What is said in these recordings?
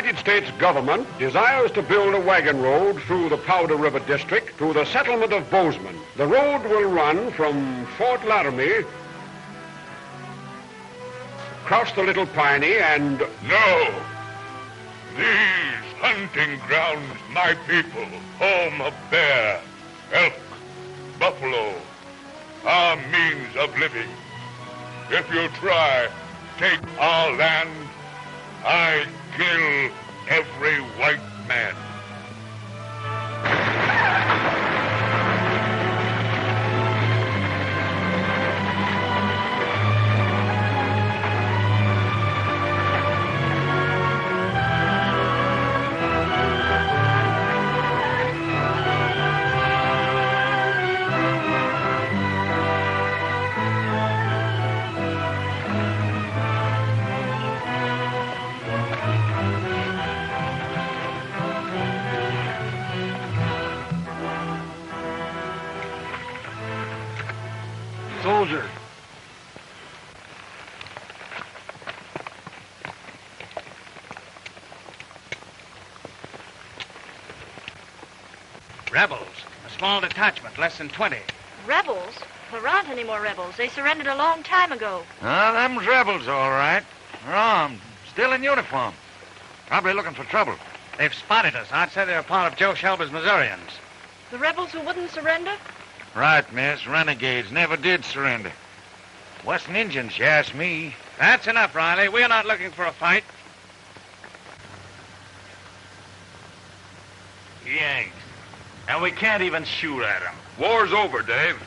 United States government desires to build a wagon road through the Powder River District to the settlement of Bozeman. The road will run from Fort Laramie, across the Little Piney, and... No! These hunting grounds, my people, home of bear, elk, buffalo, our means of living. If you try, take our land, I kill every white man. Soldier. Rebels. A small detachment, less than 20. Rebels? There aren't any more rebels. They surrendered a long time ago. Them's rebels, all right. They're armed, still in uniform. Probably looking for trouble. They've spotted us. I'd say they're part of Joe Shelby's Missourians. The rebels who wouldn't surrender? Right, miss. Renegades never did surrender. Western Indians, you ask me. That's enough, Riley. We're not looking for a fight. Yanks. And we can't even shoot at them. War's over, Dave.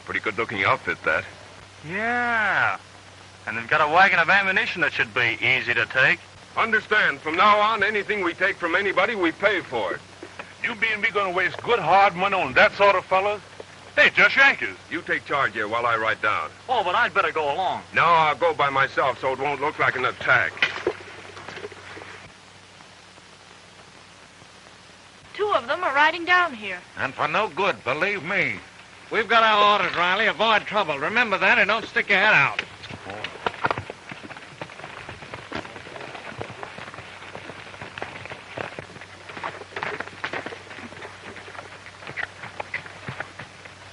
Pretty good-looking outfit, that. Yeah. And they've got a wagon of ammunition that should be easy to take. Understand, from now on, anything we take from anybody, we pay for it. You being me gonna waste good hard money on that sort of fellas? They just Yankees. You take charge here while I write down. Oh, but I'd better go along. No, I'll go by myself so it won't look like an attack. Two of them are riding down here. And for no good, believe me. We've got our orders, Riley. Avoid trouble. Remember that and don't stick your head out.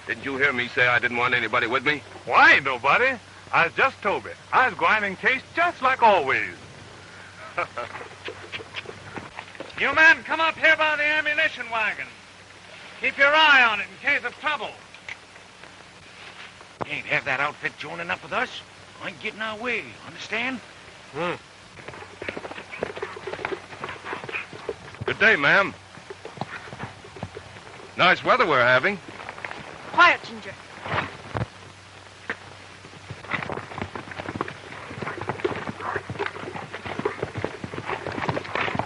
Didn't you hear me say I didn't want anybody with me? Why ain't nobody? I was just Toby. I was going in case just like always. You men, come up here by the ammunition wagon. Keep your eye on it in case of trouble. You ain't have that outfit joining up with us. I ain't getting our way, understand? Good day, ma'am. Nice weather we're having. Quiet, Ginger.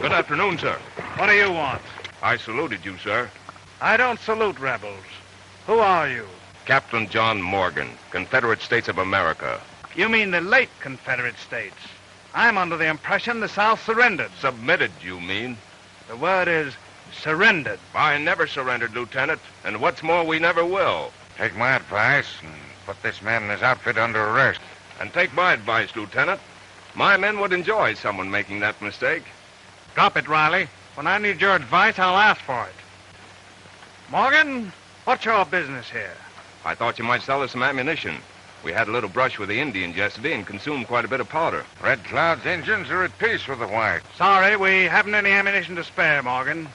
Good afternoon, sir. What do you want? I saluted you, sir. I don't salute rebels. Who are you? Captain John Morgan, Confederate States of America. You mean the late Confederate States. I'm under the impression the South surrendered. Submitted, you mean? The word is surrendered. I never surrendered, Lieutenant, and what's more, we never will. Take my advice and put this man and his outfit under arrest. And take my advice, Lieutenant. My men would enjoy someone making that mistake. Drop it, Riley. When I need your advice, I'll ask for it. Morgan, what's your business here? I thought you might sell us some ammunition. We had a little brush with the Indians yesterday and consumed quite a bit of powder. Red Cloud's Indians are at peace with the whites. Sorry, we haven't any ammunition to spare, Morgan.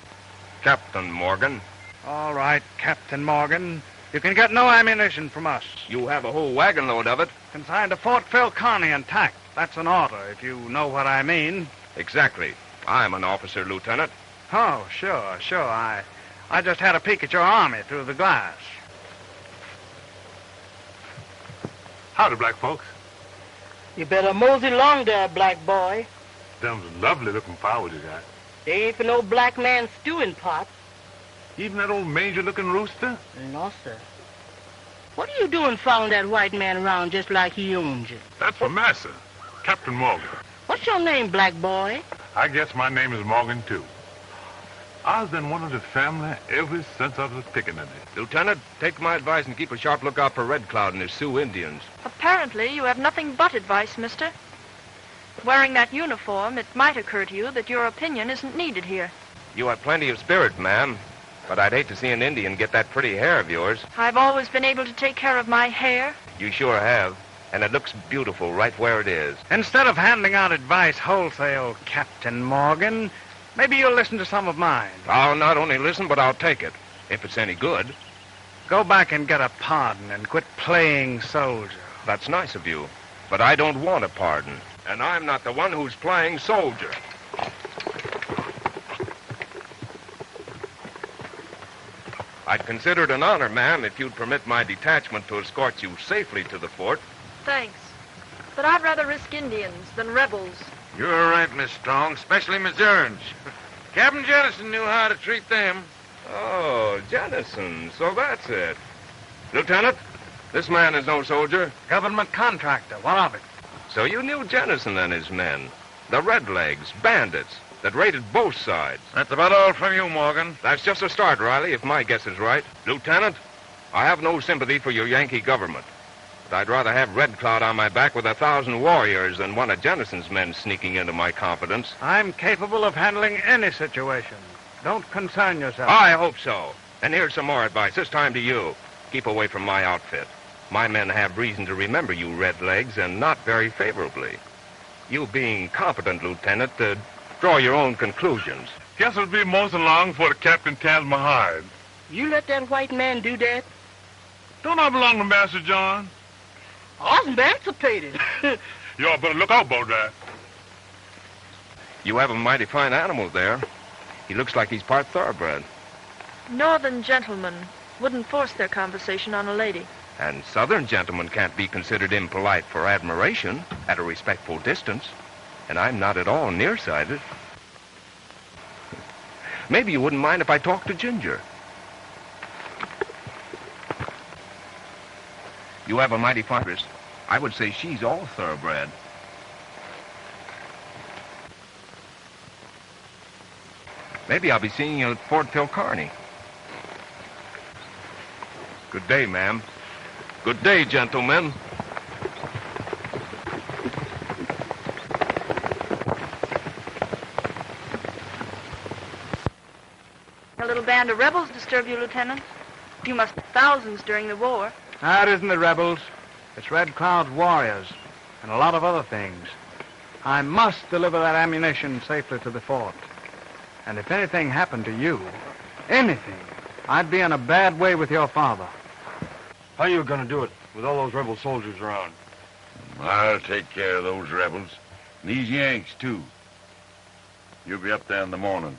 Captain Morgan. All right, Captain Morgan. You can get no ammunition from us. You have a whole wagon load of it. Consigned to Fort Phil Kearny intact. That's an order, if you know what I mean. Exactly. I'm an officer, Lieutenant. Oh, sure. I just had a peek at your army through the glass. Howdy, black folks. You better mosey along there, black boy. Them's lovely-looking flowers you got. They ain't for no black man stewing pot. Even that old manger-looking rooster? No, sir. What are you doing following that white man around just like he owns you? That's for Massa, Captain Morgan. What's your name, black boy? I guess my name is Morgan, too. I've been one of the family ever since I was a pickaninny. Lieutenant, take my advice and keep a sharp lookout for Red Cloud and his Sioux Indians. Apparently, you have nothing but advice, mister. Wearing that uniform, it might occur to you that your opinion isn't needed here. You have plenty of spirit, ma'am. But I'd hate to see an Indian get that pretty hair of yours. I've always been able to take care of my hair. You sure have. And it looks beautiful right where it is. Instead of handing out advice wholesale, Captain Morgan, maybe you'll listen to some of mine. I'll not only listen, but I'll take it, if it's any good. Go back and get a pardon and quit playing soldier. That's nice of you. But I don't want a pardon. And I'm not the one who's playing soldier. I'd consider it an honor, ma'am, if you'd permit my detachment to escort you safely to the fort. Thanks. But I'd rather risk Indians than rebels. You're right, Miss Strong, especially Missourians. Captain Jennison knew how to treat them. Oh, Jennison, so that's it. Lieutenant, this man is no soldier. Government contractor, what of it? So you knew Jennison and his men, the Redlegs, bandits, that raided both sides. That's about all from you, Morgan. That's just a start, Riley, if my guess is right. Lieutenant, I have no sympathy for your Yankee government. But I'd rather have Red Cloud on my back with 1,000 warriors than one of Jennison's men sneaking into my confidence. I'm capable of handling any situation. Don't concern yourself. I hope so. And here's some more advice, this time to you. Keep away from my outfit. My men have reason to remember you Redlegs, and not very favorably. You being competent, Lieutenant, draw your own conclusions. Guess it'll be most long before the captain tells my hide. You let that white man do that? Don't I belong to Master John? I was emancipated. Y'all better look out about that. You have a mighty fine animal there. He looks like he's part thoroughbred. Northern gentlemen wouldn't force their conversation on a lady. And Southern gentlemen can't be considered impolite for admiration at a respectful distance. And I'm not at all nearsighted. Maybe you wouldn't mind if I talked to Ginger. You have a mighty fine wrist. I would say she's all thoroughbred. Maybe I'll be seeing you at Fort Philcarney. Good day, ma'am. Good day, gentlemen. A little band of rebels disturb you, Lieutenant? You must have thousands during the war. It isn't the rebels. It's Red Cloud's warriors and a lot of other things. I must deliver that ammunition safely to the fort. And if anything happened to you, anything, I'd be in a bad way with your father. How you gonna do it with all those rebel soldiers around? I'll take care of those rebels. And these Yanks, too. You'll be up there in the morning.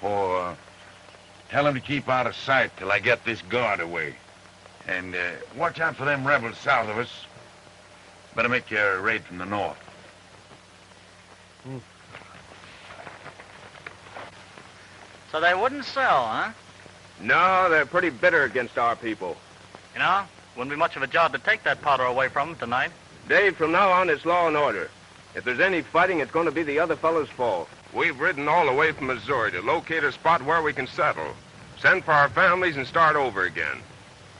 Tell them to keep out of sight till I get this guard away. And watch out for them rebels south of us. Better make your raid from the north. So they wouldn't sell, huh? No, they're pretty bitter against our people. You know, wouldn't be much of a job to take that powder away from them tonight. Dave, from now on, it's law and order. If there's any fighting, it's going to be the other fellow's fault. We've ridden all the way from Missouri to locate a spot where we can settle, send for our families, and start over again.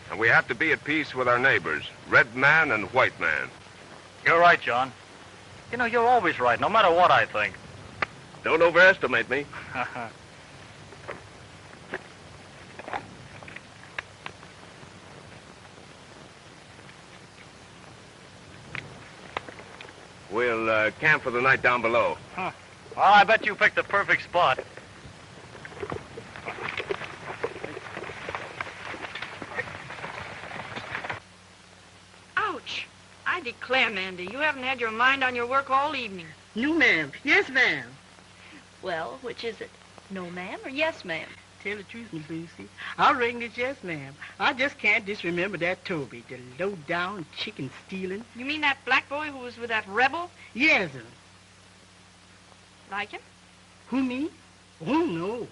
And we have to be at peace with our neighbors, red man and white man. You're right, John. You know, you're always right, no matter what I think. Don't overestimate me. We'll camp for the night down below. Well, I bet you picked the perfect spot. Ouch! I declare, Mandy, you haven't had your mind on your work all evening. No, ma'am. Yes, ma'am. Well, which is it? No, ma'am, or yes, ma'am? Tell the truth, Miss Lucy. I reckon it's yes, ma'am. I just can't disremember that Toby, the low-down chicken-stealing. You mean that black boy who was with that rebel? Yes, sir. Like him? Who, me? Oh, no.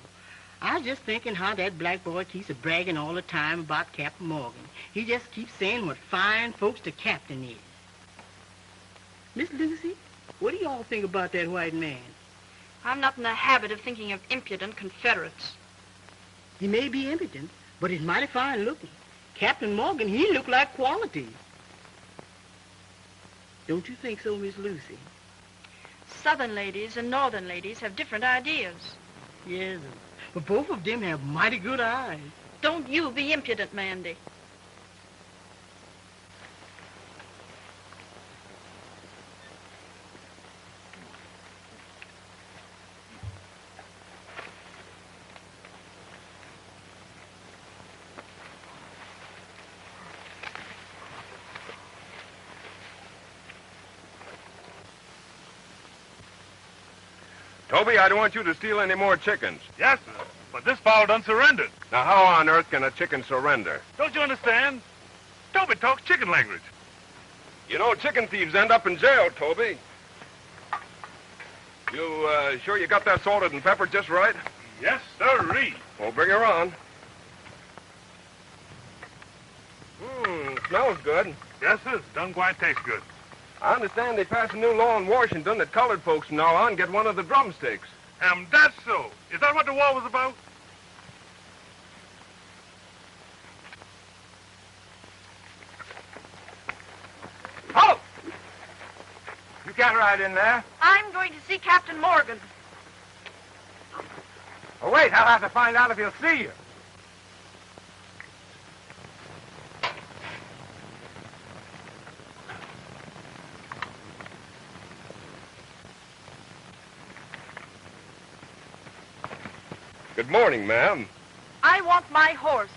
I was just thinking how that black boy keeps bragging all the time about Captain Morgan. He just keeps saying what fine folks the captain is. Miss Lucy, what do y'all think about that white man? I'm not in the habit of thinking of impudent Confederates. He may be impudent, but he's mighty fine looking. Captain Morgan, he looked like quality. Don't you think so, Miss Lucy? Southern ladies and Northern ladies have different ideas. Yes, but both of them have mighty good eyes. Don't you be impudent, Mandy. Toby, I don't want you to steal any more chickens. Yes, sir. But this fowl done surrendered. Now, how on earth can a chicken surrender? Don't you understand? Toby talks chicken language. You know, chicken thieves end up in jail, Toby. You, sure you got that salted and peppered just right? Yes, sirree. Well, bring her on. Smells good. Yes, sir. Done quite taste good. I understand they passed a new law in Washington that colored folks from now on get one of the drumsticks. That's so. Is that what the war was about? Halt! You can't ride in there. I'm going to see Captain Morgan. Oh, wait, I'll have to find out if he'll see you. Good morning, ma'am. I want my horse.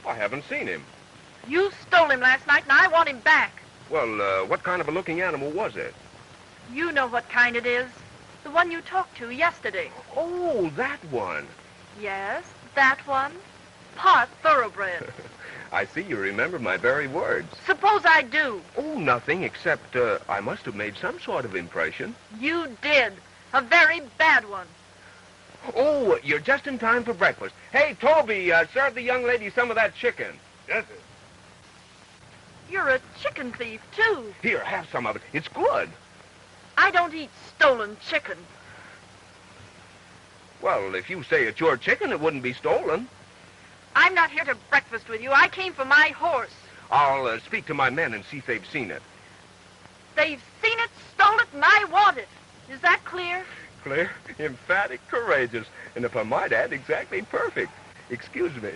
I haven't seen him. You stole him last night, and I want him back. Well, what kind of a looking animal was it? You know what kind it is. The one you talked to yesterday. Oh, that one. Yes, that one. Part thoroughbred. I see you remember my very words. Suppose I do. Oh, nothing, except I must have made some sort of impression. You did. A very bad one. Oh, you're just in time for breakfast. Hey, Toby, serve the young lady some of that chicken. Yes, sir. You're a chicken thief, too. Here, have some of it. It's good. I don't eat stolen chicken. Well, if you say it's your chicken, it wouldn't be stolen. I'm not here to breakfast with you. I came for my horse. I'll speak to my men and see if they've seen it. They've seen it, stole it, and I want it. Is that clear? Clear, emphatic, courageous, and if I might add, exactly perfect. Excuse me.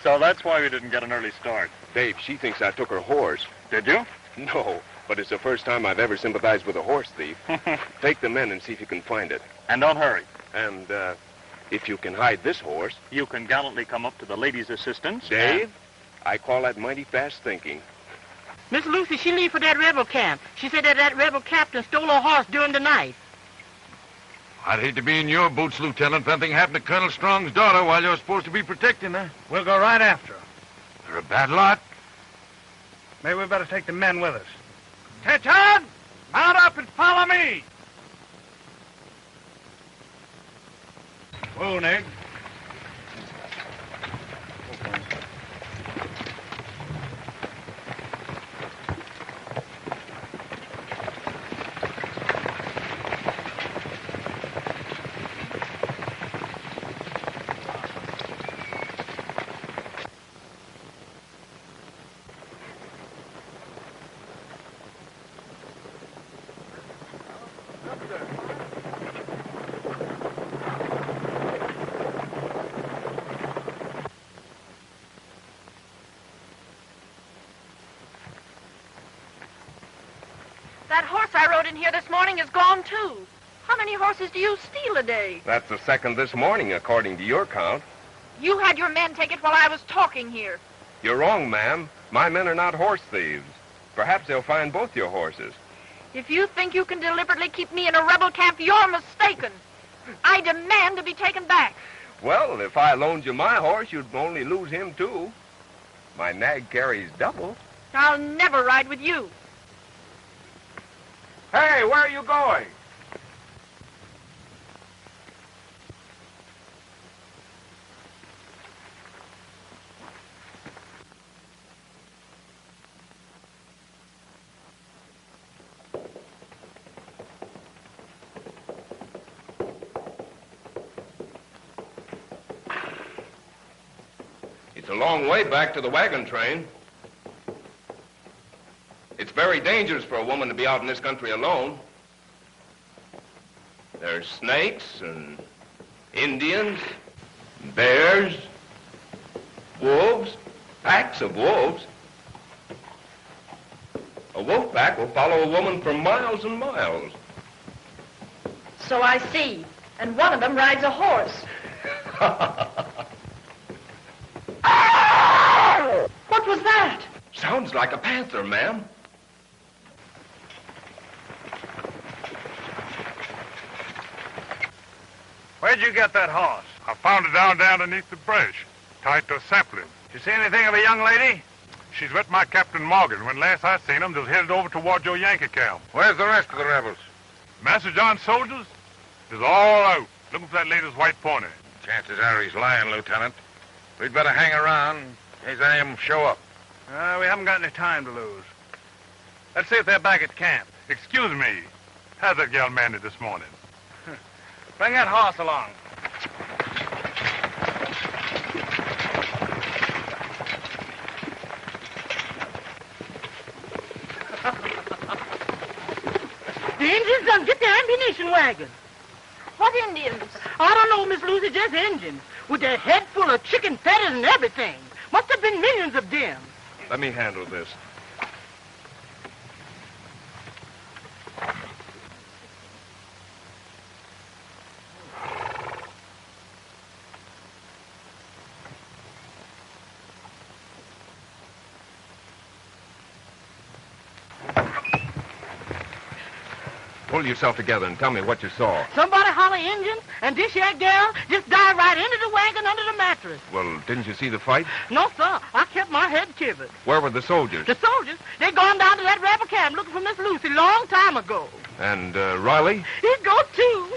So that's why we didn't get an early start. Dave, she thinks I took her horse. Did you? No, but it's the first time I've ever sympathized with a horse thief. Take the men and see if you can find it. And don't hurry. And, if you can hide this horse... You can gallantly come up to the ladies' assistance. Dave, I call that mighty fast thinking. Miss Lucy, she leave for that rebel camp. She said that rebel captain stole her horse during the night. I'd hate to be in your boots, Lieutenant, if anything happened to Colonel Strong's daughter while you're supposed to be protecting her. We'll go right after her. They're a bad lot. Maybe we better take the men with us. Attention! Mount up and follow me! Whoa, Nig. That horse I rode in here this morning is gone, too. How many horses do you steal a day? That's the second this morning, according to your count. You had your men take it while I was talking here. You're wrong, ma'am. My men are not horse thieves. Perhaps they'll find both your horses. If you think you can deliberately keep me in a rebel camp, you're mistaken. I demand to be taken back. Well, if I loaned you my horse, you'd only lose him, too. My nag carries double. I'll never ride with you. Hey, where are you going? It's a long way back to the wagon train. It's very dangerous for a woman to be out in this country alone. There's snakes and Indians, bears, wolves, packs of wolves. A wolf pack will follow a woman for miles and miles. So I see. And one of them rides a horse. What was that? Sounds like a panther, ma'am. Where'd you get that horse? I found it down underneath the brush, tied to a sapling. Did you see anything of a young lady? She's with my Captain Morgan. When last I seen him, they was headed over toward your Yankee camp. Where's the rest of the rebels? Master John's soldiers is all out, looking for that lady's white pony. Chances are he's lying, Lieutenant. We'd better hang around in case any of them show up. We haven't got any time to lose. Let's see if they're back at camp. Excuse me. How's that gal managed this morning? Bring that horse along. The Indians done get the ammunition wagon. What Indians? I don't know, Miss Lucy, just Indians. With their head full of chicken feathers and everything. Must have been millions of them. Let me handle this. Pull yourself together and tell me what you saw. Somebody holler Indians, and this here gal just dive right into the wagon under the mattress. Well, didn't you see the fight? No, sir. I kept my head covered. Where were the soldiers? The soldiers, they gone down to that rebel camp looking for Miss Lucy long time ago. And Riley? He go too.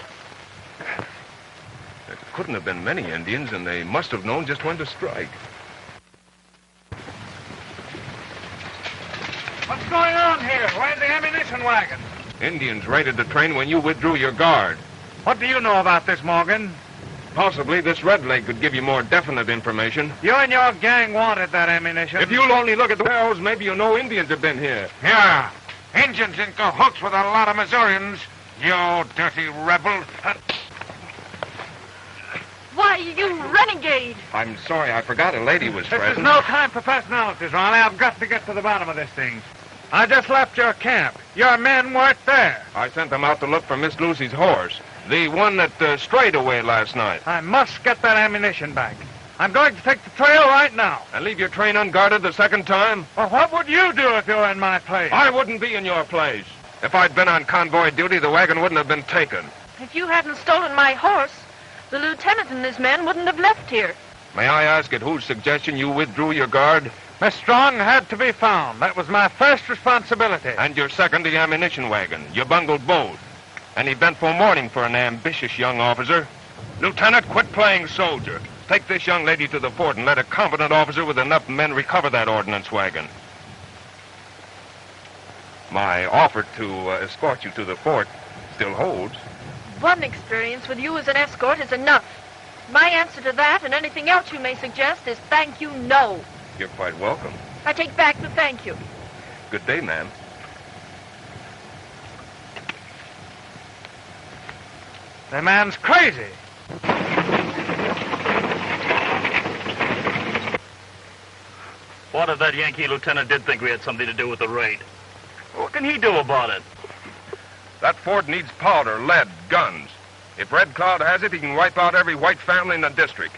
There couldn't have been many Indians, and they must have known just when to strike. What's going on here? Where's the ammunition wagon? Indians raided the train when you withdrew your guard. What do you know about this, Morgan? Possibly this red leg could give you more definite information. You and your gang wanted that ammunition. If you'll only look at the barrels, maybe you'll know Indians have been here. Yeah. Indians in cahoots with a lot of Missourians. You dirty rebel. Why, you renegade! I'm sorry, I forgot a lady was This is present. no time for personalities, Riley. I've got to get to the bottom of this thing. I just left your camp. Your men weren't there. I sent them out to look for Miss Lucy's horse. The one that strayed away last night. I must get that ammunition back. I'm going to take the trail right now. And leave your train unguarded the second time? Well, what would you do if you were in my place? I wouldn't be in your place. If I'd been on convoy duty, the wagon wouldn't have been taken. If you hadn't stolen my horse, the lieutenant and his men wouldn't have left here. May I ask at whose suggestion you withdrew your guard? Miss Strong had to be found. That was my first responsibility. And your second, the ammunition wagon. You bungled both. An eventful morning for an ambitious young officer. Lieutenant, quit playing soldier. Take this young lady to the fort and let a competent officer with enough men recover that ordnance wagon. My offer to escort you to the fort still holds. One experience with you as an escort is enough. My answer to that and anything else you may suggest is thank you, no. You're quite welcome. I take back the thank you. Good day, ma'am. The man's crazy. What if that Yankee lieutenant did think we had something to do with the raid? What can he do about it? That fort needs powder, lead, guns. If Red Cloud has it, he can wipe out every white family in the district.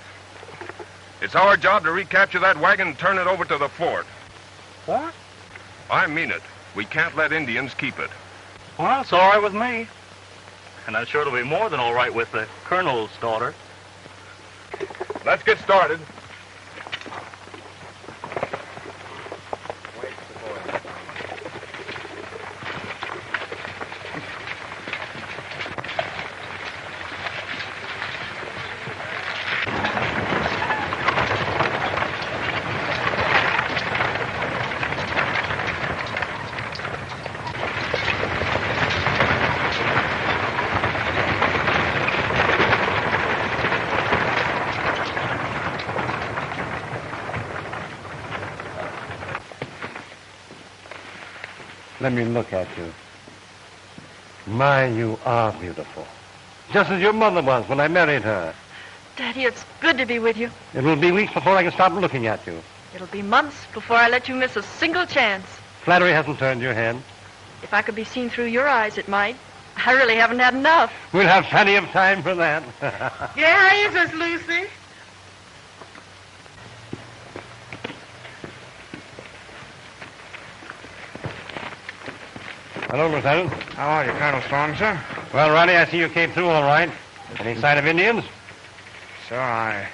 It's our job to recapture that wagon and turn it over to the fort. What? I mean it. We can't let Indians keep it. Well, it's all right with me. And I'm sure it'll be more than all right with the colonel's daughter. Let's get started. Let me look at you. My, you are beautiful. Just as your mother was when I married her. Daddy, it's good to be with you. It will be weeks before I can stop looking at you. It'll be months before I let you miss a single chance. Flattery hasn't turned your head. If I could be seen through your eyes, it might. I really haven't had enough. We'll have plenty of time for that. Yeah, how is this, Lucy? Hello, Lieutenant. How are you, Colonel Strong, sir? Well, Ronnie, I see you came through all right. Any sign of Indians? Sir, I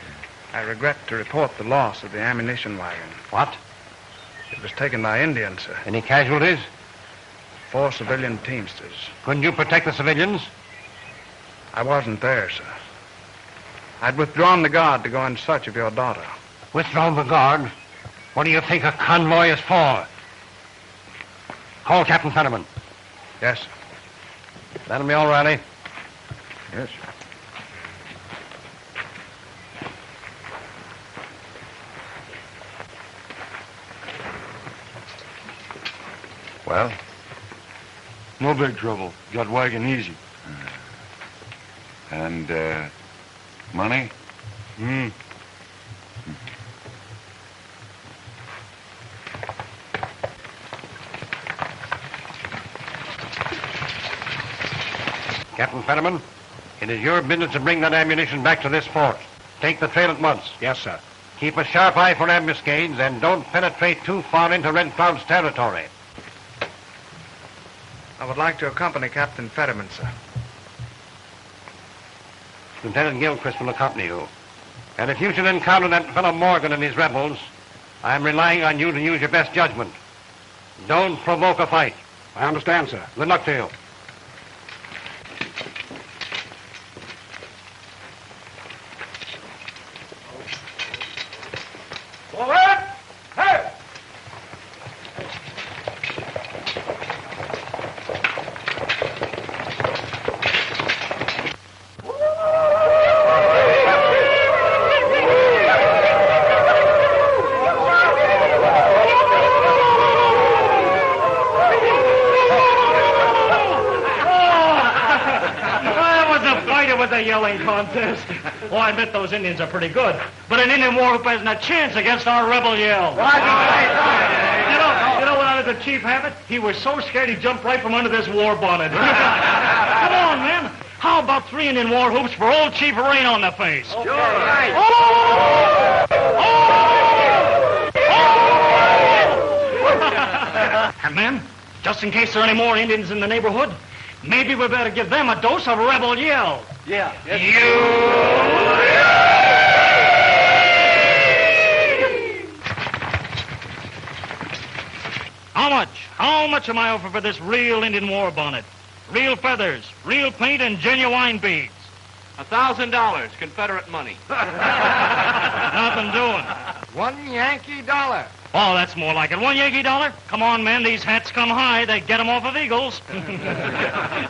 regret to report the loss of the ammunition wagon. What? It was taken by Indians, sir. Any casualties? 4 civilian teamsters. Couldn't you protect the civilians? I wasn't there, sir. I'd withdrawn the guard to go in search of your daughter. Withdrawn the guard? What do you think a convoy is for? Call Captain Fetterman. Yes, sir. That'll be all, Riley. Yes, sir. Well? No big trouble. Got wagon easy. And, money? Captain Fetterman, it is your business to bring that ammunition back to this fort. Take the trail at once. Yes, sir. Keep a sharp eye for ambuscades and don't penetrate too far into Red Cloud's territory. I would like to accompany Captain Fetterman, sir. Lieutenant Gilchrist will accompany you. And if you should encounter that fellow Morgan and his rebels, I'm relying on you to use your best judgment. Don't provoke a fight. I understand, sir. Good luck to you. Contest. Oh, I bet those Indians are pretty good. But an Indian war whoop hasn't a chance against our rebel yell. You know what out of the chief habit? He was so scared he jumped right from under this war bonnet. Come on, man. How about 3 Indian war hoops for old Chief Rain on the face? Sure. Right. And men, just in case there are any more Indians in the neighborhood, maybe we better give them a dose of rebel yell. Yeah. How much am I offering for this real Indian war bonnet? Real feathers, real paint, and genuine beads. $1,000, Confederate money. Nothing doing. $1 Yankee dollar. Oh, that's more like it. $1 Yankee dollar? Come on, men. These hats come high. They get 'em off of eagles.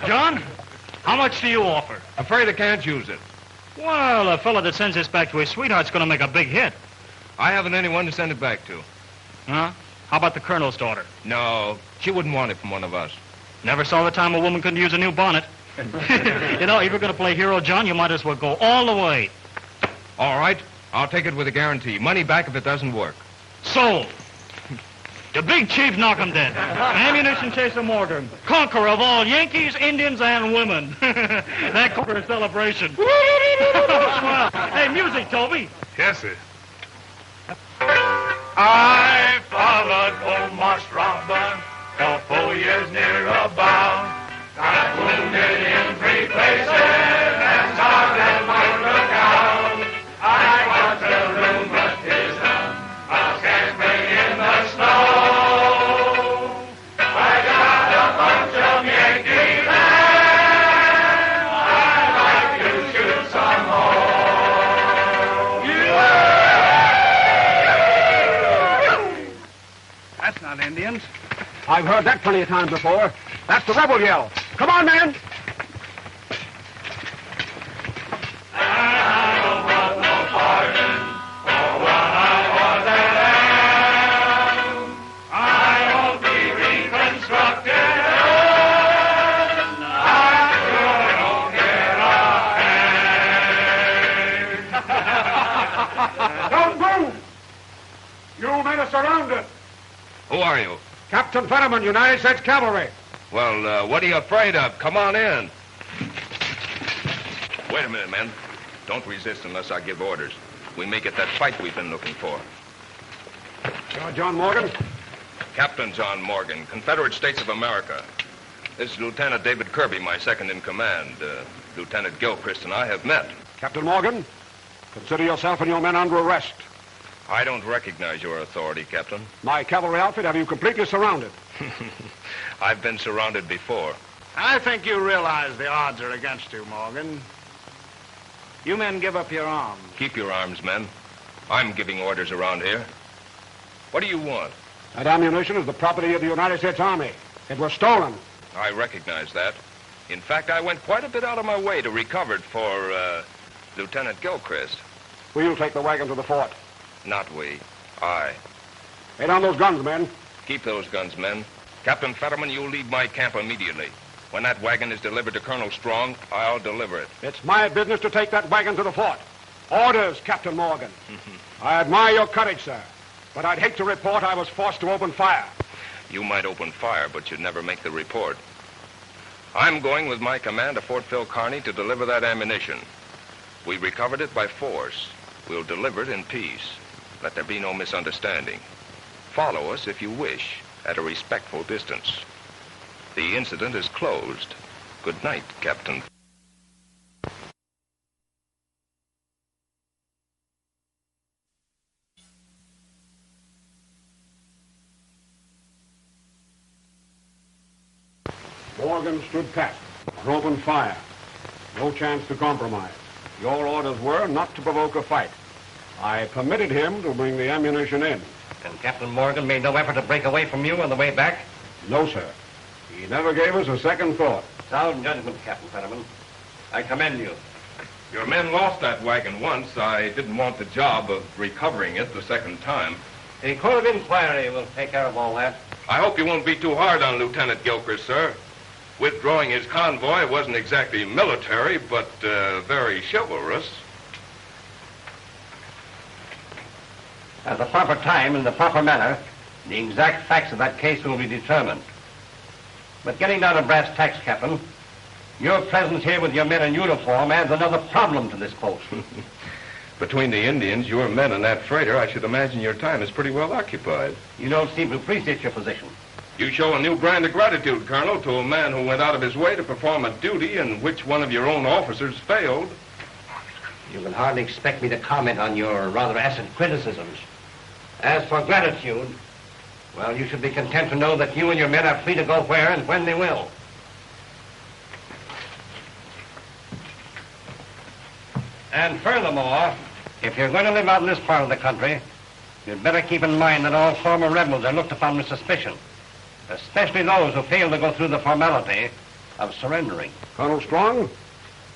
John, how much do you offer? Afraid I can't use it. Well, a fella that sends this back to his sweetheart's going to make a big hit. I haven't anyone to send it back to. Huh? How about the colonel's daughter? No, she wouldn't want it from one of us. Never saw the time a woman couldn't use a new bonnet. You know, if you're going to play hero, John, you might as well go all the way. All right, I'll take it with a guarantee. Money back if it doesn't work. Sold. The big chief knock 'em dead. Ammunition chaser Morgan, conqueror of all Yankees, Indians, and women. That calls for a celebration. Well, hey, music, Toby. Yes, sir. I followed Omar Strongman, till 4 years near about. Got wounded in 3 places, and started my lookout. I got the rheumatism, I can't bring in the snow. I got a bunch of Yankee men, I'd like to shoot some more. That's not Indians. I've heard that plenty of times before. That's the rebel yell. Come on, man. I don't want no pardon for what I was and am. I won't be reconstructed. men are surrounded. Who are you? Captain Fetterman, United States Cavalry. Well, what are you afraid of? Come on in. Wait a minute, men. Don't resist unless I give orders. We may get that fight we've been looking for. You're John Morgan? Captain John Morgan, Confederate States of America. This is Lieutenant David Kirby, my second in command. Lieutenant Gilchrist and I have met. Captain Morgan, consider yourself and your men under arrest. I don't recognize your authority, Captain. My cavalry outfit have you completely surrounded. I've been surrounded before. I think you realize the odds are against you, Morgan. You men give up your arms. Keep your arms, men. I'm giving orders around here. What do you want? That ammunition is the property of the United States Army. It was stolen. I recognize that. In fact, I went quite a bit out of my way to recover it for, Lieutenant Gilchrist. We'll take the wagon to the fort. Not we. I. Lay down those guns, men. Keep those guns, men. Captain Fetterman, you'll leave my camp immediately. When that wagon is delivered to Colonel Strong, I'll deliver it. It's my business to take that wagon to the fort. Orders, Captain Morgan. I admire your courage, sir. But I'd hate to report I was forced to open fire. You might open fire, but you'd never make the report. I'm going with my command to Fort Phil Kearny to deliver that ammunition. We recovered it by force. We'll deliver it in peace. Let there be no misunderstanding. Follow us, if you wish, at a respectful distance. The incident is closed. Good night, Captain. Morgan stood pat on open fire. No chance to compromise. Your orders were not to provoke a fight. I permitted him to bring the ammunition in. And Captain Morgan made no effort to break away from you on the way back? No, sir. He never gave us a second thought. Sound judgment, Captain Fetterman. I commend you. Your men lost that wagon once. I didn't want the job of recovering it the second time. The court of inquiry will take care of all that. I hope you won't be too hard on Lieutenant Gilchrist, sir. Withdrawing his convoy wasn't exactly military, but very chivalrous. At the proper time, in the proper manner, the exact facts of that case will be determined. But getting down to brass tacks, Captain, your presence here with your men in uniform adds another problem to this post. Between the Indians, your men, and that freighter, I should imagine your time is pretty well occupied. You don't seem to appreciate your position. You show a new brand of gratitude, Colonel, to a man who went out of his way to perform a duty in which one of your own officers failed. You can hardly expect me to comment on your rather acid criticisms. As for gratitude, well, you should be content to know that you and your men are free to go where and when they will. And furthermore, if you're going to live out in this part of the country, you'd better keep in mind that all former rebels are looked upon with suspicion, especially those who fail to go through the formality of surrendering. Colonel Strong,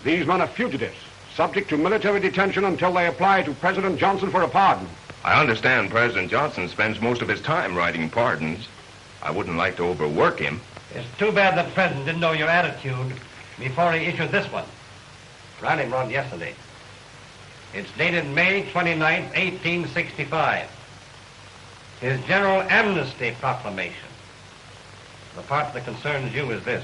these men are fugitives, subject to military detention until they apply to President Johnson for a pardon. I understand President Johnson spends most of his time writing pardons. I wouldn't like to overwork him. It's too bad the President didn't know your attitude before he issued this one. Riley brought it yesterday. It's dated May 29th, 1865. His General Amnesty Proclamation. The part that concerns you is this.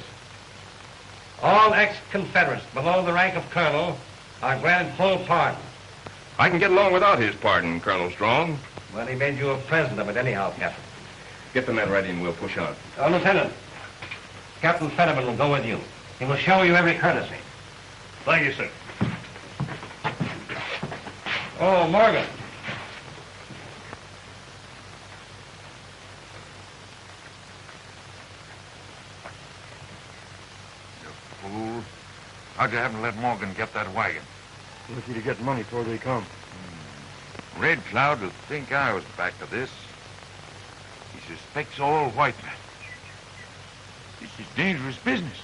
All ex-Confederates below the rank of colonel are granted full pardon. I can get along without his pardon, Colonel Strong. Well, he made you a present of it anyhow, Captain. Get the men ready and we'll push on. Lieutenant, Captain Fetterman will go with you. He will show you every courtesy. Thank you, sir. Oh, Morgan. You fool. How'd you happen to let Morgan get that wagon? Lucky to get money before they come. Red Cloud will think I was back to this. He suspects all white men. This is dangerous business.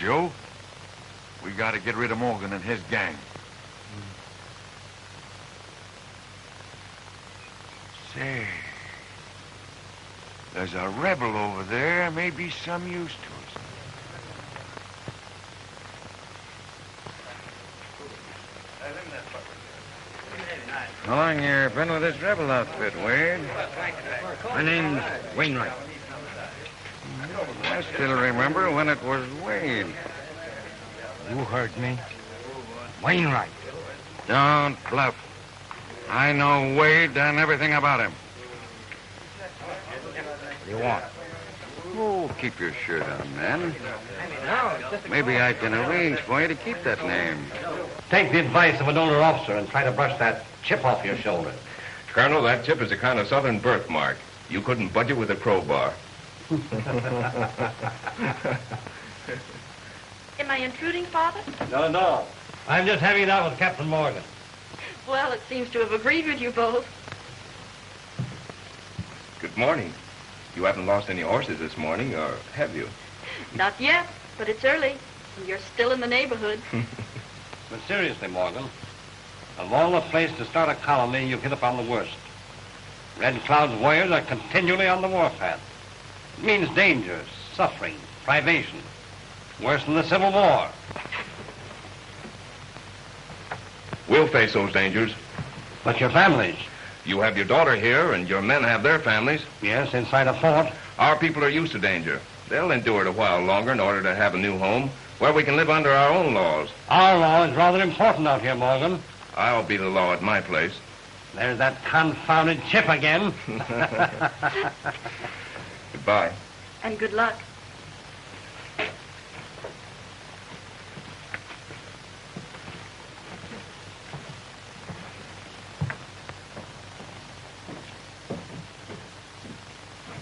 Joe, we got to get rid of Morgan and his gang. Say, there's a rebel over there. May be some use to us. How long you been with this rebel outfit, Wade? My name's Wainwright. I still remember when it was Wade. You heard me. Wainwright. Don't bluff. I know Wade and everything about him. What do you want? Oh, keep your shirt on, man. Maybe I can arrange for you to keep that name. Take the advice of an older officer and try to brush that chip off your shoulder. Colonel, that chip is a kind of southern birthmark. You couldn't budge it with a crowbar. Am I intruding, Father? No. I'm just having it out with Captain Morgan. Well, it seems to have agreed with you both. Good morning. You haven't lost any horses this morning, or have you? Not yet, but it's early, and you're still in the neighborhood. But seriously, Morgan, of all the places to start a colony, you've hit upon the worst. Red Cloud's warriors are continually on the warpath. It means danger, suffering, privation. Worse than the Civil War. We'll face those dangers. But your families? You have your daughter here, and your men have their families. Yes, inside a fort. Our people are used to danger. They'll endure it a while longer in order to have a new home where we can live under our own laws. Our law is rather important out here, Morgan. I'll be the law at my place. There's that confounded chip again. Goodbye. And good luck.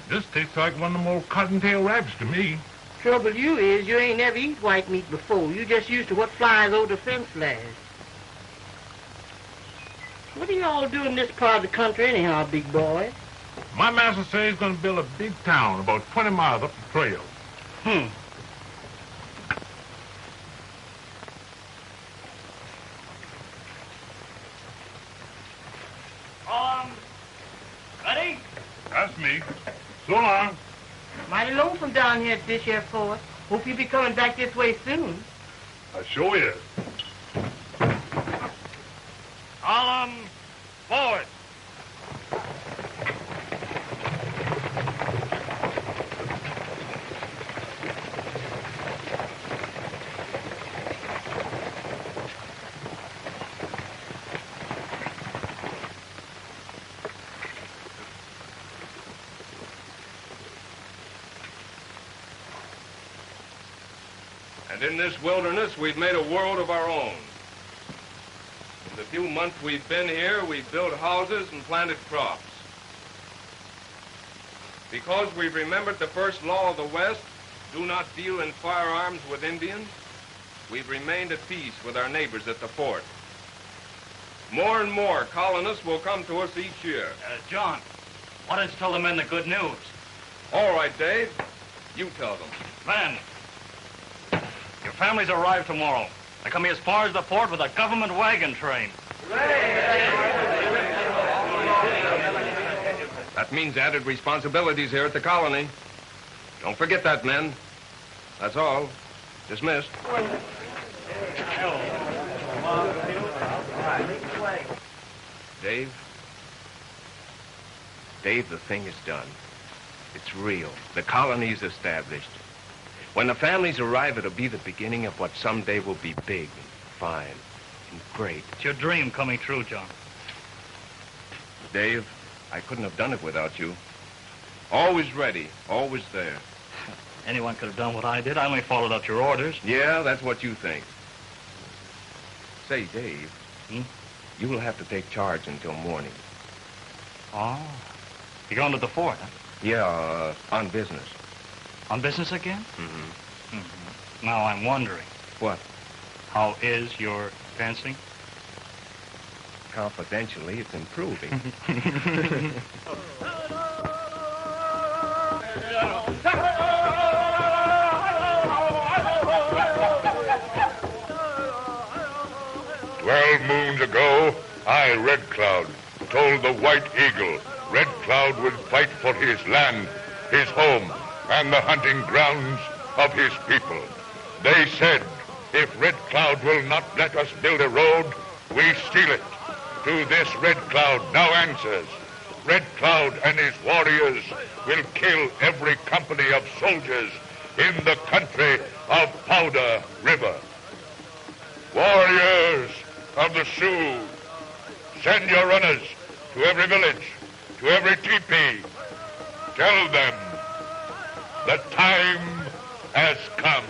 This tastes like one of them old cottontail rabbits to me. Trouble you is you ain't never eat white meat before. You just used to what flies over the fence flies. What do y'all do in this part of the country anyhow, big boy? My master says he's going to build a big town about 20 miles up the trail. Ready? That's me. So long. Mighty lonesome down here at this here fort. Hope you'll be coming back this way soon. I sure is. Column forward. And in this wilderness, we've made a world of our own. In the few months we've been here, we've built houses and planted crops. Because we've remembered the first law of the West, do not deal in firearms with Indians, we've remained at peace with our neighbors at the fort. More and more colonists will come to us each year. John, why don't you tell the men the good news? All right, Dave. You tell them. Men, your families arrive tomorrow. They come here as far as the fort with a government wagon train. That means added responsibilities here at the colony. Don't forget that, men. That's all. Dismissed. Dave? Dave, the thing is done. It's real. The colony's established. When the families arrive, it'll be the beginning of what someday will be big and fine and great. It's your dream coming true, John. Dave, I couldn't have done it without you. Always ready, always there. Anyone could have done what I did. I only followed out your orders. Yeah, that's what you think. Say, Dave, you will have to take charge until morning. Oh. You're going to the fort, huh? Yeah, on business. On business again? Now I'm wondering. What? How is your fencing? Confidentially, it's improving. Moons ago, I, Red Cloud, told the White Eagle Red Cloud would fight for his land, his home, and the hunting grounds of his people. They said, if Red Cloud will not let us build a road, we steal it. to this Red Cloud now answers. Red Cloud and his warriors will kill every company of soldiers in the country of Powder River. Warriors of the Sioux, send your runners to every village, to every teepee. Tell them the time has come.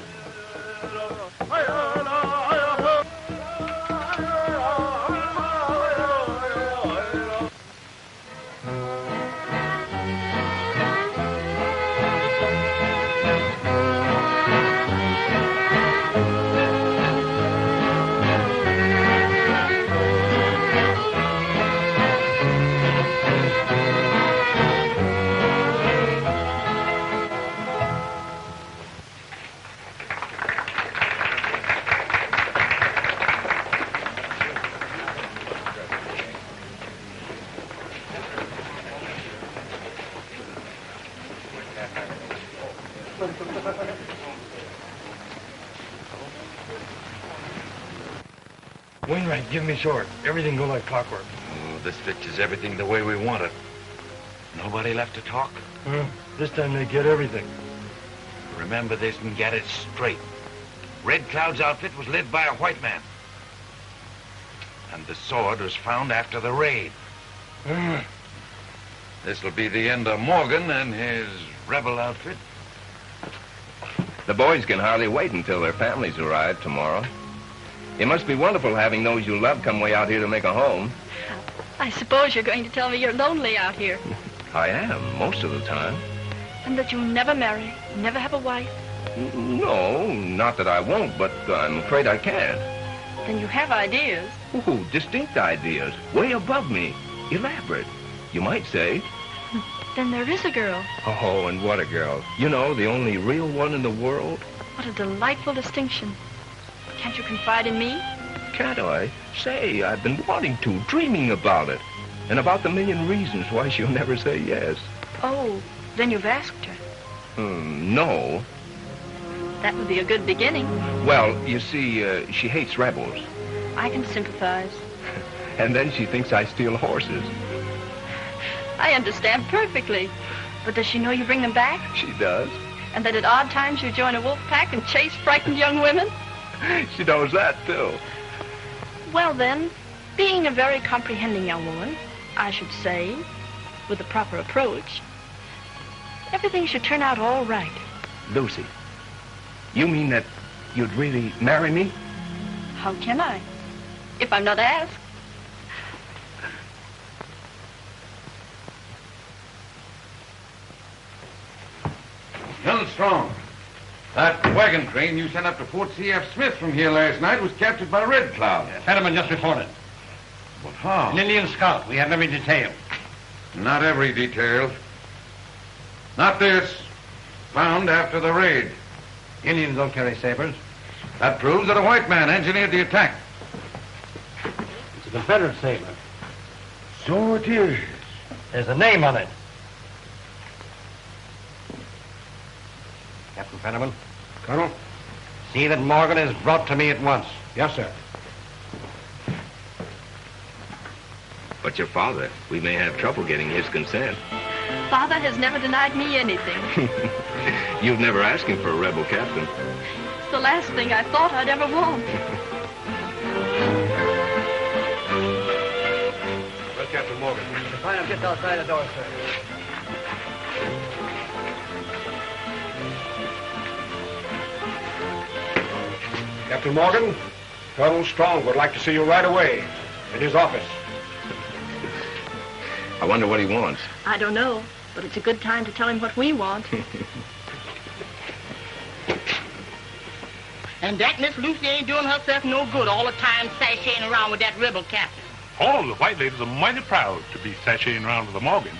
Wainwright, give me short. Everything go like clockwork. Oh, this fixes everything the way we want it. Nobody left to talk? This time they get everything. Remember this and get it straight. Red Cloud's outfit was led by a white man. And the sword was found after the raid. This'll be the end of Morgan and his rebel outfit. The boys can hardly wait until their families arrive tomorrow. It must be wonderful having those you love come way out here to make a home. I suppose you're going to tell me you're lonely out here. I am, most of the time. And that you'll never marry, never have a wife. No, not that I won't, but I'm afraid I can't. Then you have ideas. Ooh, distinct ideas, way above me. Elaborate, you might say. Then there is a girl. Oh, and what a girl. You know, the only real one in the world. What a delightful distinction. Can't you confide in me? Can't I? Say, I've been wanting to, dreaming about it. And about the million reasons why she'll never say yes. Oh, then you've asked her. No. That would be a good beginning. Well, you see, she hates rebels. I can sympathize. And then she thinks I steal horses. I understand perfectly. But does she know you bring them back? She does. And that at odd times you join a wolf pack and chase frightened young women? She knows that, too. Well, then, being a very comprehending young woman, I should say, with a proper approach, everything should turn out all right. Lucy, you mean that you'd really marry me? How can I, if I'm not asked? Young Strong, that wagon train you sent up to Fort C.F. Smith from here last night was captured by Red Cloud. Fetterman just reported. But how? An Indian scout. We have every detail. Not every detail. Not this. Found after the raid. Indians don't carry sabers. That proves that a white man engineered the attack. It's a Confederate saber. So it is. There's a name on it. Captain Fetterman. Colonel? See that Morgan is brought to me at once. Yes, sir. But your father, we may have trouble getting his consent. Father has never denied me anything. You've never asked him for a rebel captain. It's the last thing I thought I'd ever want. Well, Captain Morgan. Find him just outside the door, sir. Captain Morgan, Colonel Strong would like to see you right away in his office. I wonder what he wants. I don't know, but it's a good time to tell him what we want. And that Miss Lucy ain't doing herself no good all the time sashaying around with that rebel captain. All the white ladies are mighty proud to be sashaying around with a Morgan.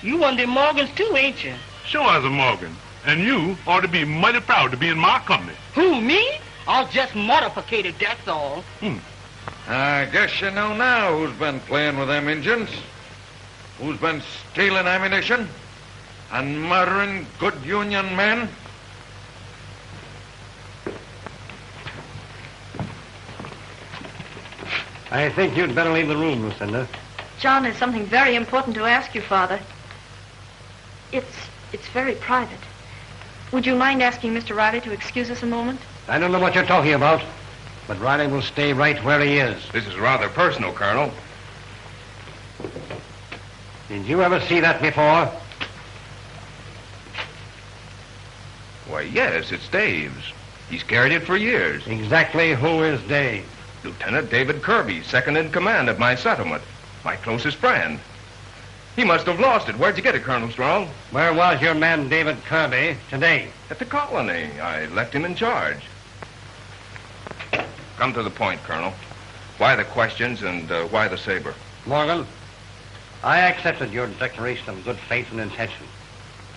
You one of them Morgans too, ain't you? Sure as a Morgan. And you ought to be mighty proud to be in my company. Who, me? I was just mortificated, that's all. I guess you know now who's been playing with them Injuns. Who's been stealing ammunition and murdering good Union men. I think you'd better leave the room, Lucinda. John has something very important to ask you, Father. It's very private. Would you mind asking Mr. Riley to excuse us a moment? I don't know what you're talking about, but Riley will stay right where he is. This is rather personal, Colonel. Did you ever see that before? Why, yes, it's Dave's. He's carried it for years. Exactly who is Dave? Lieutenant David Kirby, second in command of my settlement. My closest friend. He must have lost it. Where'd you get it, Colonel Strong? Where was your man David Kirby today? At the colony. I left him in charge. Come to the point, Colonel. Why the questions and why the saber? Morgan, I accepted your declaration of good faith and intention.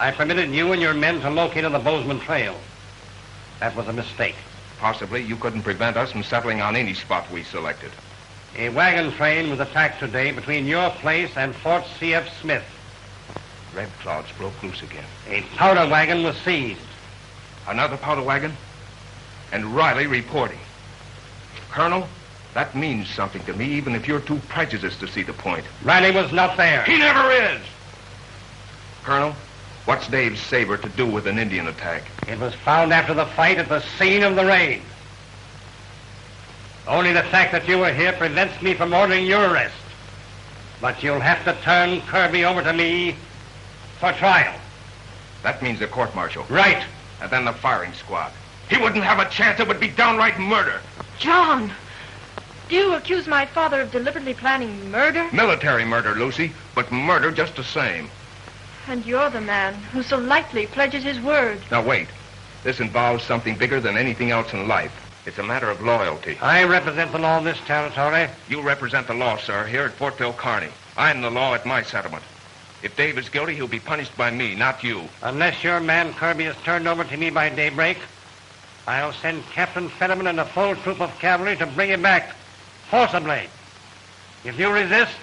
I permitted you and your men to locate on the Bozeman Trail. That was a mistake. Possibly you couldn't prevent us from settling on any spot we selected. A wagon train was attacked today between your place and Fort C.F. Smith. Red clouds broke loose again. A powder wagon was seized. Another powder wagon? And Riley reporting. Colonel, that means something to me, even if you're too prejudiced to see the point. Riley was not there. He never is! Colonel, what's Dave's saber to do with an Indian attack? It was found after the fight at the scene of the raid. Only the fact that you were here prevents me from ordering your arrest. But you'll have to turn Kirby over to me for trial. That means a court-martial. Right. And then the firing squad. He wouldn't have a chance. It would be downright murder. John, do you accuse my father of deliberately planning murder? Military murder, Lucy, but murder just the same. And you're the man who so lightly pledges his word. Now, wait. This involves something bigger than anything else in life. It's a matter of loyalty. I represent the law in this territory. You represent the law, sir, here at Fort Bill Kearny. I'm the law at my settlement. If Dave is guilty, he'll be punished by me, not you. Unless your man Kirby is turned over to me by daybreak, I'll send Captain Fetterman and a full troop of cavalry to bring him back, forcibly. If you resist,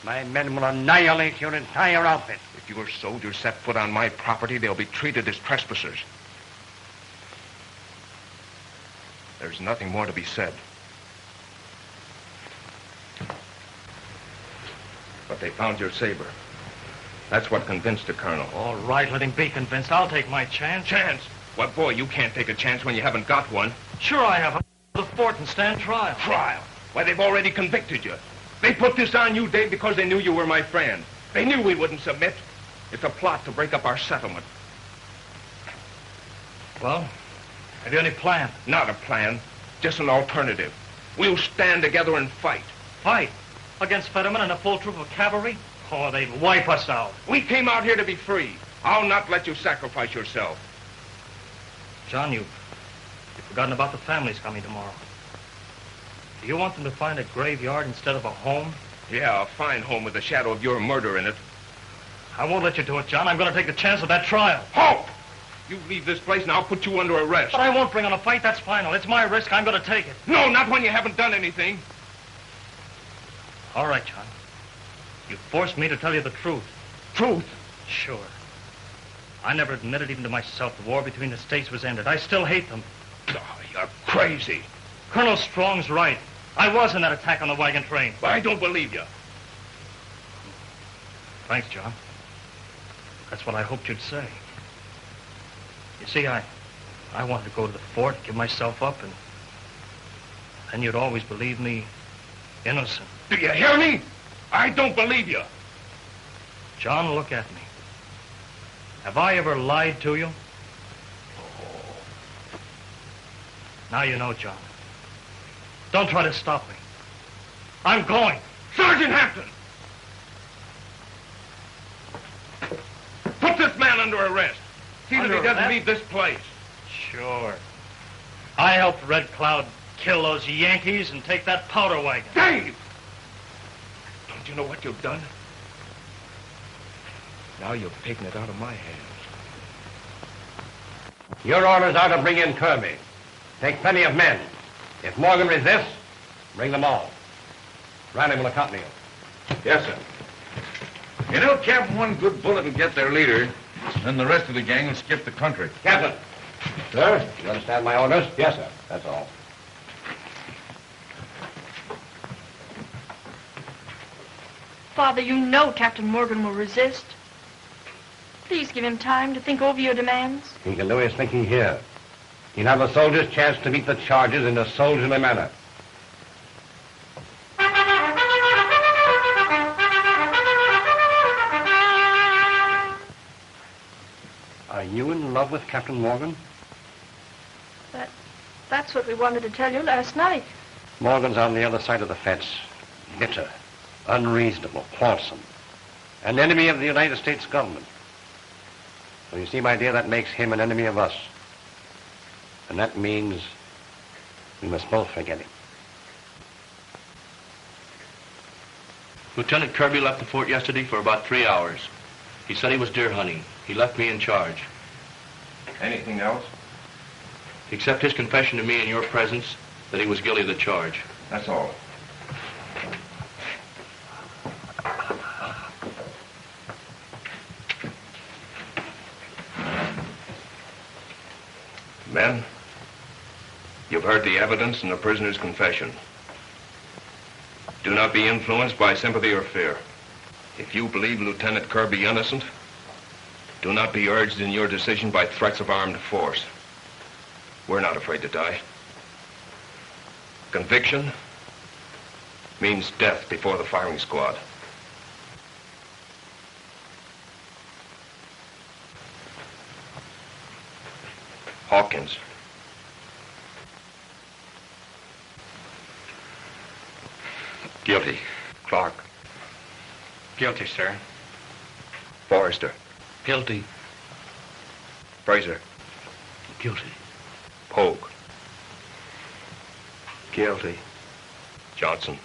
my men will annihilate your entire outfit. If your soldiers set foot on my property, they'll be treated as trespassers. There's nothing more to be said. But they found your saber. That's what convinced the colonel. All right, let him be convinced. I'll take my chance. Chance? Why, boy, you can't take a chance when you haven't got one. Sure I have. I'll go to the fort and stand trial. Trial? Why, they've already convicted you. They put this on you, Dave, because they knew you were my friend. They knew we wouldn't submit. It's a plot to break up our settlement. Well, have you any plan? Not a plan. Just an alternative. We'll stand together and fight. Fight? Against Fetterman and a full troop of cavalry? Oh, they'd wipe us out. We came out here to be free. I'll not let you sacrifice yourself. John, you've forgotten about the families coming tomorrow. Do you want them to find a graveyard instead of a home? Yeah, a fine home with the shadow of your murder in it. I won't let you do it, John. I'm going to take the chance of that trial. Halt! You leave this place and I'll put you under arrest. But I won't bring on a fight. That's final. It's my risk. I'm going to take it. No, not when you haven't done anything. All right, John. You forced me to tell you the truth. Truth? Sure. I never admitted even to myself the war between the states was ended. I still hate them. Oh, you're crazy. Colonel Strong's right. I was in that attack on the wagon train. But I don't believe you. Thanks, John. That's what I hoped you'd say. You see, I wanted to go to the fort, give myself up, and then you'd always believe me innocent. Do you hear me? I don't believe you. John, look at me. Have I ever lied to you? Now you know, John. Don't try to stop me. I'm going. Sergeant Hampton! Put this man under arrest. See that he doesn't leave this place. Sure. I helped Red Cloud kill those Yankees and take that powder wagon. Dave! Don't you know what you've done? Now you've taken it out of my hands. Your orders are to bring in Kirby. Take plenty of men. If Morgan resists, bring them all. Riley will accompany you. Yes, sir. You know, Captain, one good bullet will get their leader, then the rest of the gang will skip the country. Captain. Sir, you understand my orders? Yes, sir. That's all. Father, you know Captain Morgan will resist. Please give him time to think over your demands. He can do his thinking here. He'll have a soldier's chance to meet the charges in a soldierly manner. Are you in love with Captain Morgan? That's what we wanted to tell you last night. Morgan's on the other side of the fence. Bitter, unreasonable, quarrelsome. An enemy of the United States government. So you see, my dear, that makes him an enemy of us. And that means we must both forget him. Lieutenant Kirby left the fort yesterday for about 3 hours. He said he was deer hunting. He left me in charge. Anything else? Except his confession to me in your presence that he was guilty of the charge. That's all. Men, you've heard the evidence and the prisoner's confession. Do not be influenced by sympathy or fear. If you believe Lieutenant Kirby innocent, do not be urged in your decision by threats of armed force. We're not afraid to die. Conviction means death before the firing squad. Hawkins. Guilty. Clark. Guilty, sir. Forrester. Guilty. Fraser. Guilty. Pogue. Guilty. Johnson.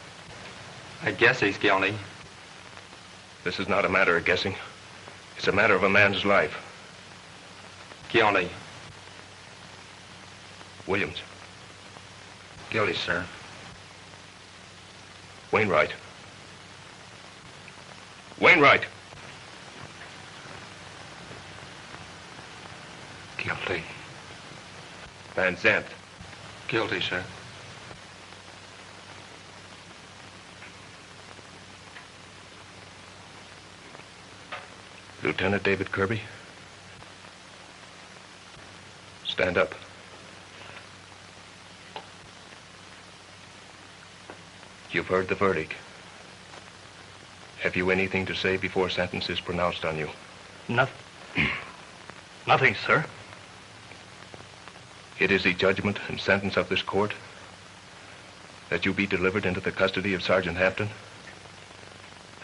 I guess he's guilty. This is not a matter of guessing. It's a matter of a man's life. Guilty. Williams. Guilty, sir. Wainwright. Wainwright. Guilty. Van Zandt. Guilty, sir. Lieutenant David Kirby. Stand up. You've heard the verdict. Have you anything to say before sentence is pronounced on you? Nothing, sir. It is the judgment and sentence of this court that you be delivered into the custody of Sergeant Hampton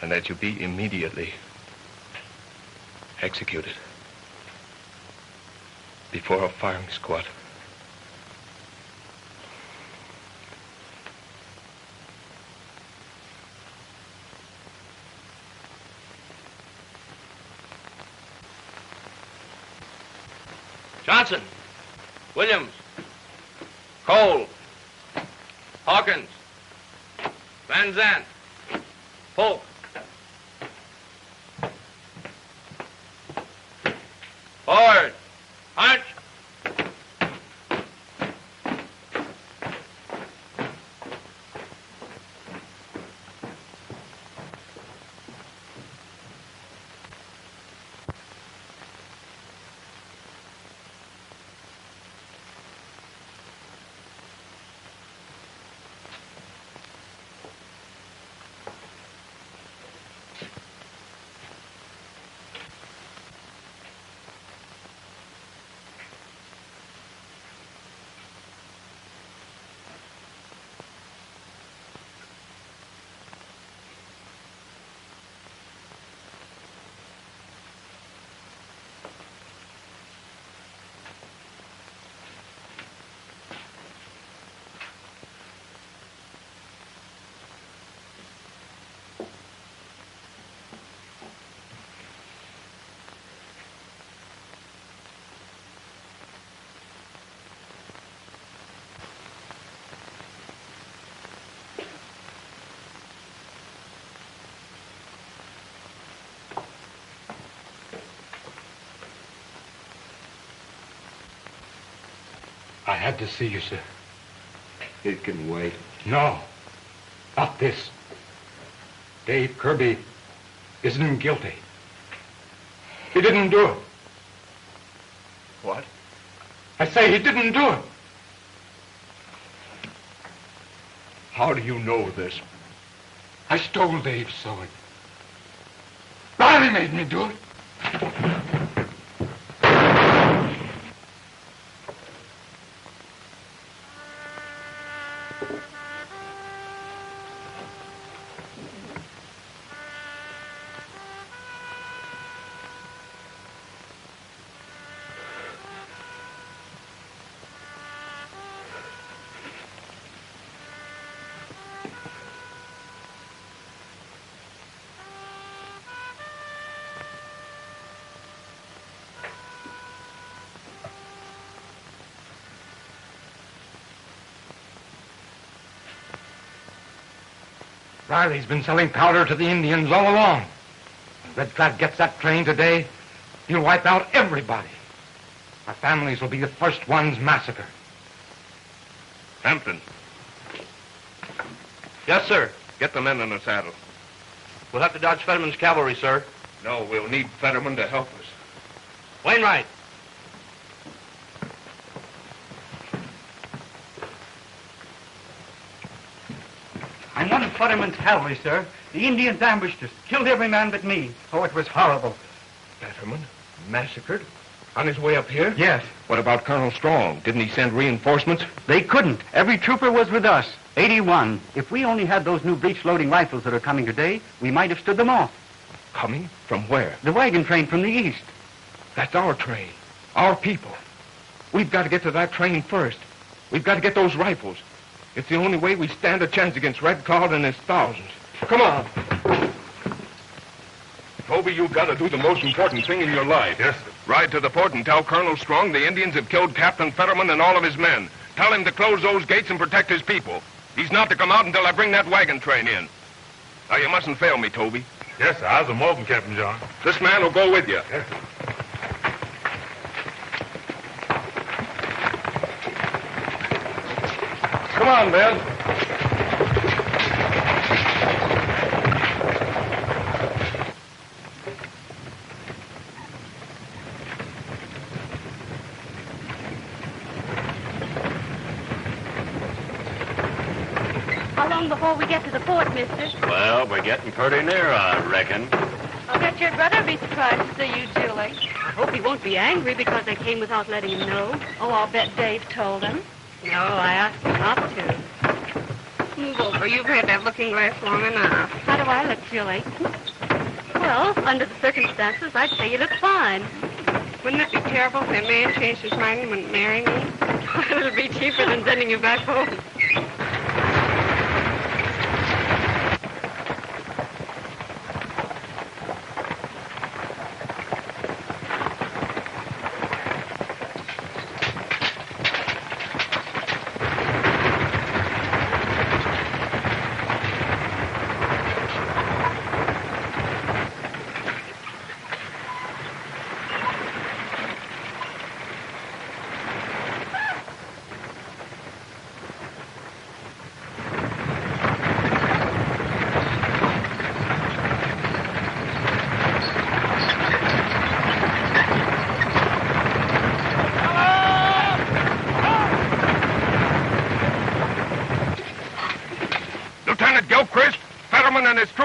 and that you be immediately executed before a firing squad. Johnson. Williams. Cole. Hawkins. Van Zandt. Polk. Forward. Punch. I had to see you, sir. It can wait. No, not this. Dave Kirby isn't guilty. He didn't do it. What? I say he didn't do it. How do you know this? I stole Dave's sword. Riley made me do it. Riley's been selling powder to the Indians all along. When Red Cloud gets that train today, he'll wipe out everybody. Our families will be the first ones massacred. Hampton, Yes, sir. get the men in the saddle. We'll have to dodge Fetterman's cavalry, sir. No, we'll need Fetterman to help us. Wainwright. I'm one of Fetterman's cavalry, sir. The Indians ambushed us, killed every man but me. Oh, it was horrible. Fetterman? Massacred? On his way up here? Yes. What about Colonel Strong? Didn't he send reinforcements? They couldn't. Every trooper was with us. 81. If we only had those new breech-loading rifles that are coming today, we might have stood them off. Coming? From where? The wagon train from the east. That's our train. Our people. We've got to get to that train first. We've got to get those rifles. It's the only way we stand a chance against Red Cloud and his thousands. Come on. Toby, you've got to do the most important thing in your life. Yes, sir. Ride to the port and tell Colonel Strong the Indians have killed Captain Fetterman and all of his men. Tell him to close those gates and protect his people. He's not to come out until I bring that wagon train in. Now, you mustn't fail me, Toby. Yes, sir. I was a Morgan, Captain John. This man will go with you. Yes, sir. Come on, Ben. How long before we get to the fort, mister? Well, we're getting pretty near, I reckon. I'll bet your brother be surprised to see you, Julie. I hope he won't be angry because I came without letting him know. Oh, I'll bet Dave told him. No, I asked him not to. Move over. You've had that looking glass long enough. How do I look, Julie? Well, under the circumstances, I'd say you look fine. Wouldn't it be terrible if that man changed his mind and wouldn't marry me? It'll be cheaper than sending you back home.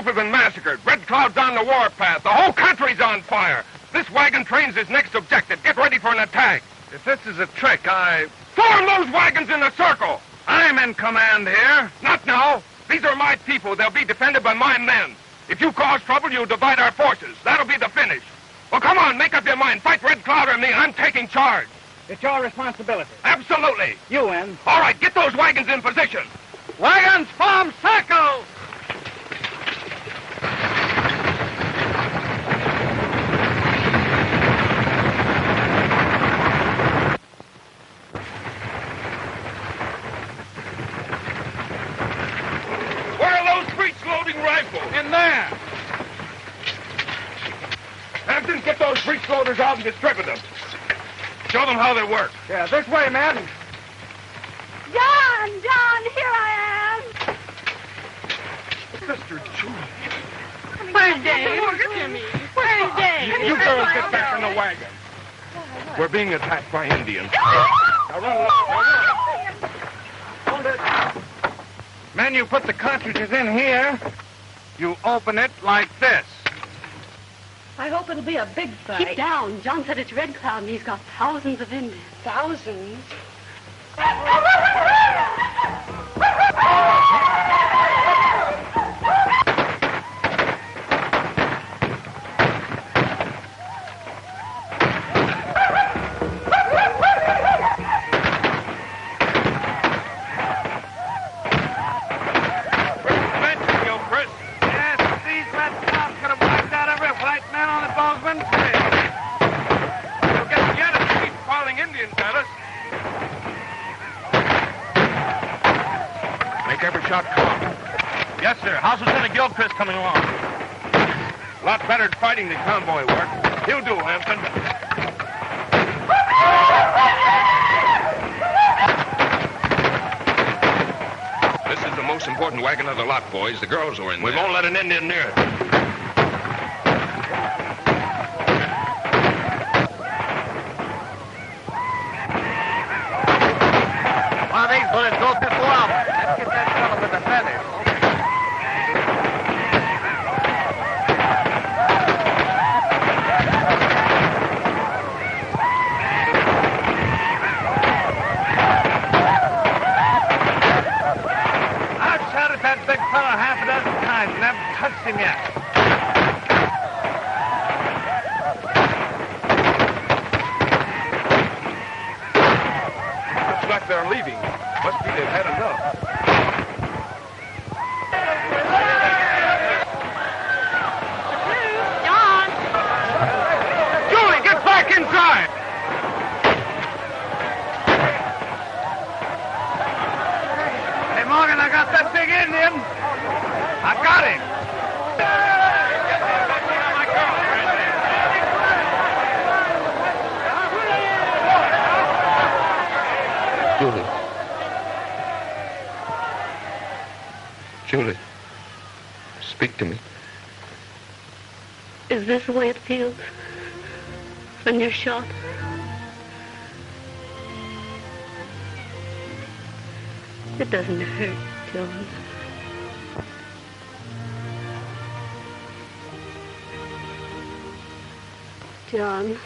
Have been massacred. Red Cloud's on the warpath. The whole country's on fire. This wagon train's his next objective. Get ready for an attack. If this is a trick, Form those wagons in a circle. I'm in command here. Not now. These are my people. They'll be defended by my men. If you cause trouble, you'll divide our forces. That'll be the finish. Well, come on, make up your mind. Fight Red Cloud or me. I'm taking charge. It's your responsibility. Absolutely. You win. All right, get those wagons in position. Wagons form circle! In there! Hampton, get those breech loaders out and distribute them. Show them how they work. Yeah, this way, men. John! John, here I am! Sister Julie. Coming Where's Dave? Jimmy. Where's Dave? You girls get back in the wagon. We're being attacked by Indians. Now run along. Hold it. Men, you put the cartridges in here. You open it like this. I hope it'll be a big fight. Keep down. John said it's Red Cloud and he's got thousands of Indians. Thousands? Bozeman Trail. You'll get the attitude falling Indians at us. Make every shot count. Yes, sir. How's Lieutenant Gilchrist coming along? A lot better at fighting than convoy work. He'll do, Hampton. This is the most important wagon of the lot, boys. The girls are in there. We won't let an Indian near it. These bullets go too far. Let's get that fellow with the feathers. I've shot at that big fellow half a dozen times and haven't touched him yet. Looks like they're leaving. Must be they've had enough. John! Julie, get back inside! Hey, Morgan, I got that big Indian. I got him. Julie. Julie, speak to me. Is this the way it feels when you're shot? It doesn't hurt, John. John,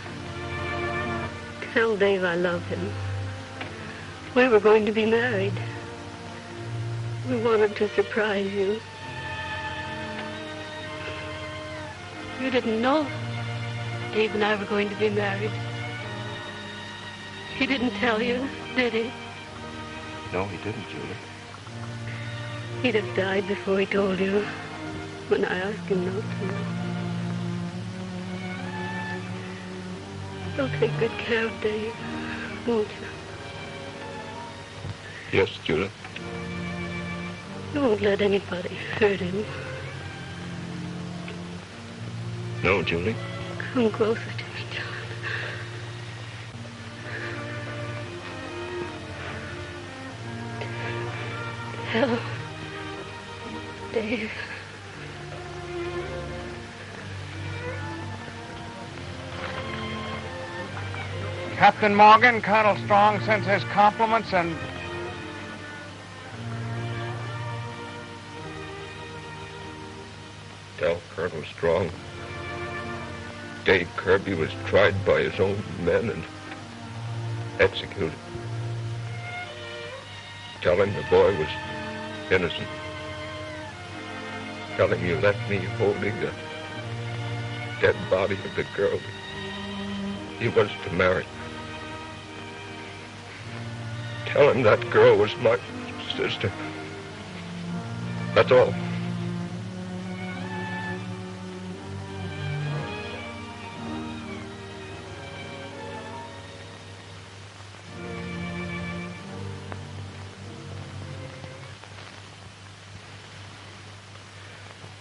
tell Dave I love him. We were going to be married. We wanted to surprise you. You didn't know Dave and I were going to be married. He didn't tell you, did he? No, he didn't, Julie. He'd have died before he told you when I asked him not to. You'll take good care of Dave, won't you? Yes, Julie. You won't let anybody hurt him. No, Julie. Come closer to me, John. Tell Dave. Captain Morgan, Colonel Strong sends his compliments and... Tell Colonel Strong Dave Kirby was tried by his own men and executed. Tell him the boy was innocent. Tell him you left me holding the dead body of the girl he was to marry. Tell him that girl was my sister. That's all.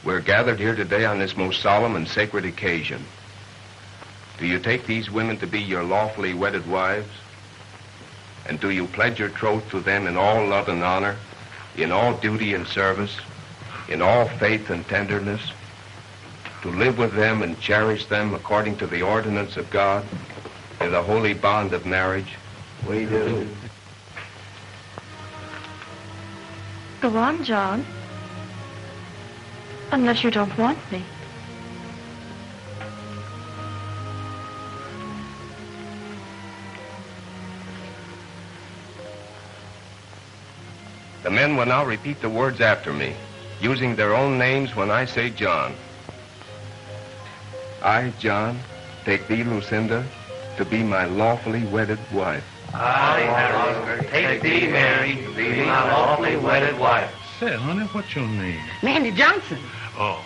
We're gathered here today on this most solemn and sacred occasion. Do you take these women to be your lawfully wedded wives? And do you pledge your troth to them in all love and honor, in all duty and service, in all faith and tenderness, to live with them and cherish them according to the ordinance of God in the holy bond of marriage? We do. Go on, John. Unless you don't want me. The men will now repeat the words after me, using their own names when I say John. I, John, take thee, Lucinda, to be my lawfully wedded wife. I, Oscar, take thee, Mary, to be my lawfully wedded wife. Say, honey, what's your name? Mandy Johnson. Oh,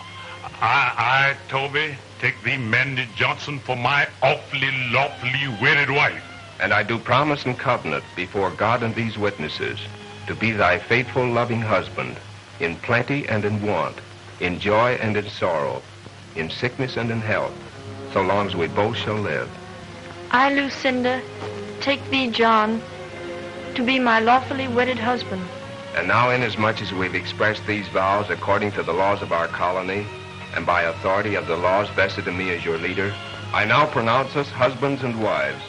I, Toby, take thee, Mandy Johnson, for my awfully lawfully wedded wife. And I do promise and covenant before God and these witnesses to be thy faithful, loving husband, in plenty and in want, in joy and in sorrow, in sickness and in health, so long as we both shall live. I, Lucinda, take thee, John, to be my lawfully wedded husband. And now, inasmuch as we've expressed these vows according to the laws of our colony, and by authority of the laws vested in me as your leader, I now pronounce us husbands and wives.